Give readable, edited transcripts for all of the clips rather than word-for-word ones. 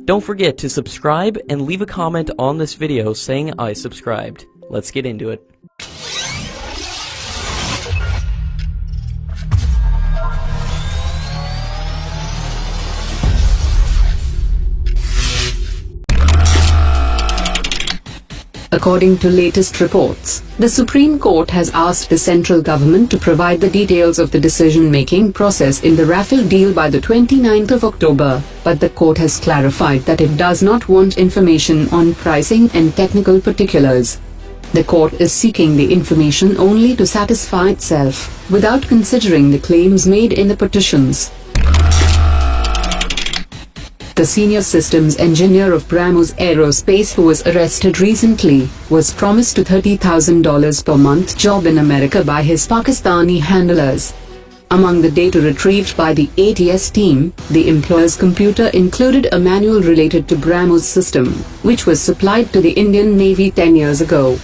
Don't forget to subscribe and leave a comment on this video saying I subscribed. Let's get into it. According to latest reports, the Supreme Court has asked the central government to provide the details of the decision-making process in the Rafale deal by the 29th of October, but the court has clarified that it does not want information on pricing and technical particulars. The court is seeking the information only to satisfy itself, without considering the claims made in the petitions. The senior systems engineer of BrahMos Aerospace who was arrested recently, was promised a $30,000 per month job in America by his Pakistani handlers. Among the data retrieved by the ATS team, the employer's computer included a manual related to BrahMos system, which was supplied to the Indian Navy 10 years ago.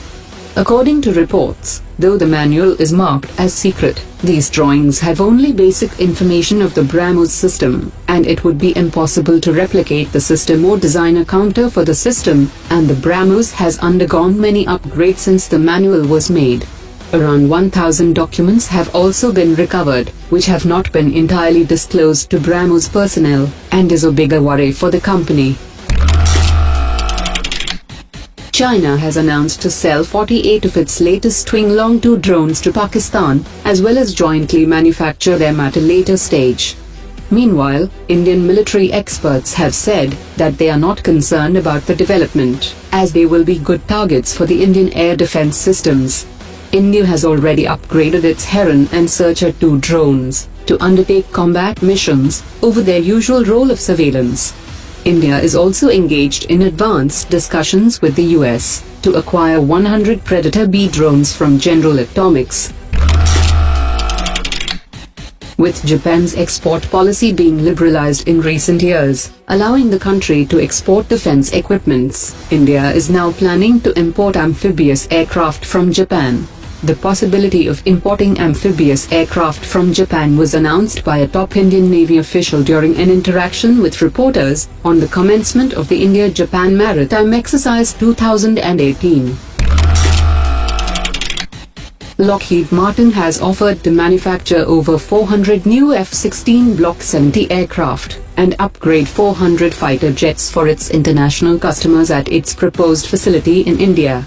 According to reports, though the manual is marked as secret, these drawings have only basic information of the BrahMos system, and it would be impossible to replicate the system or design a counter for the system, and the BrahMos has undergone many upgrades since the manual was made. Around 1,000 documents have also been recovered, which have not been entirely disclosed to BrahMos personnel, and is a bigger worry for the company. China has announced to sell 48 of its latest Twin Long-2 drones to Pakistan, as well as jointly manufacture them at a later stage. Meanwhile, Indian military experts have said that they are not concerned about the development, as they will be good targets for the Indian air defense systems. India has already upgraded its Heron and Searcher 2 drones to undertake combat missions over their usual role of surveillance. India is also engaged in advanced discussions with the US to acquire 100 Predator B drones from General Atomics. With Japan's export policy being liberalized in recent years, allowing the country to export defense equipments, India is now planning to import amphibious aircraft from Japan. The possibility of importing amphibious aircraft from Japan was announced by a top Indian Navy official during an interaction with reporters on the commencement of the India-Japan Maritime Exercise 2018. Lockheed Martin has offered to manufacture over 400 new F-16 Block 70 aircraft and upgrade 400 fighter jets for its international customers at its proposed facility in India.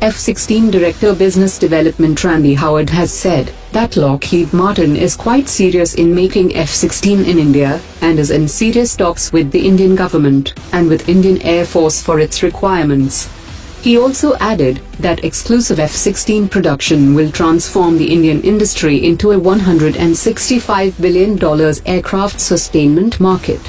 F-16 Director Business Development Randy Howard has said that Lockheed Martin is quite serious in making F-16 in India, and is in serious talks with the Indian government and with Indian Air Force for its requirements. He also added that exclusive F-16 production will transform the Indian industry into a $165 billion aircraft sustainment market.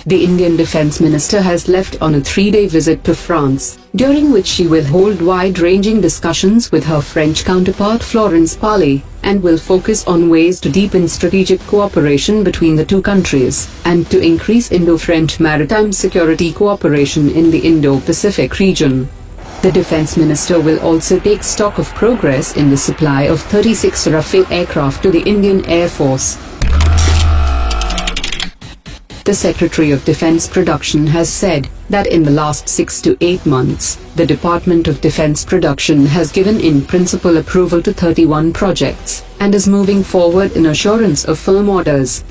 The Indian Defence Minister has left on a 3-day visit to France, during which she will hold wide-ranging discussions with her French counterpart Florence Parly, and will focus on ways to deepen strategic cooperation between the two countries, and to increase Indo-French maritime security cooperation in the Indo-Pacific region. The Defence Minister will also take stock of progress in the supply of 36 Rafale aircraft to the Indian Air Force. The Secretary of Defense Production has said that in the last 6 to 8 months, the Department of Defense Production has given in principle approval to 31 projects, and is moving forward in assurance of firm orders.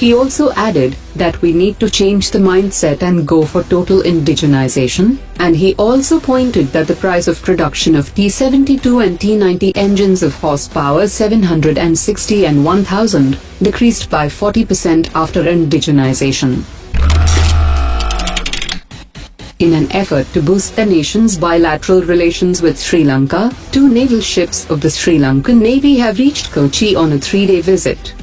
He also added that we need to change the mindset and go for total indigenization, and he also pointed that the price of production of T-72 and T-90 engines of horsepower 760 and 1000 decreased by 40% after indigenization. In an effort to boost the nation's bilateral relations with Sri Lanka, 2 naval ships of the Sri Lankan Navy have reached Kochi on a 3-day visit.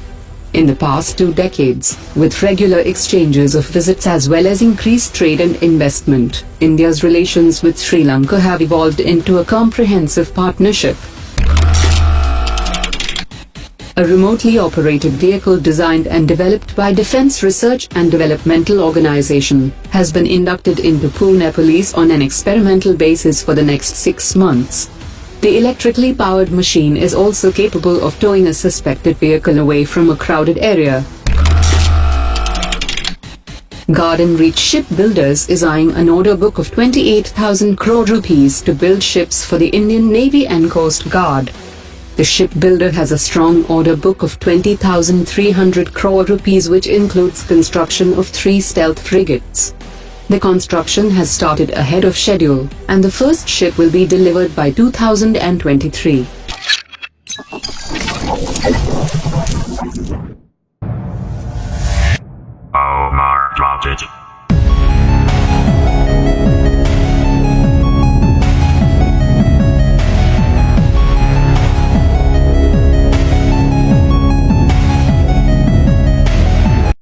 In the past 2 decades, with regular exchanges of visits as well as increased trade and investment, India's relations with Sri Lanka have evolved into a comprehensive partnership. A remotely operated vehicle designed and developed by Defence Research and Developmental Organization has been inducted into Pune Police on an experimental basis for the next 6 months. The electrically powered machine is also capable of towing a suspected vehicle away from a crowded area. Garden Reach Shipbuilders is eyeing an order book of 28,000 crore rupees to build ships for the Indian Navy and Coast Guard. The shipbuilder has a strong order book of 20,300 crore rupees, which includes construction of 3 stealth frigates. The construction has started ahead of schedule, and the first ship will be delivered by 2023.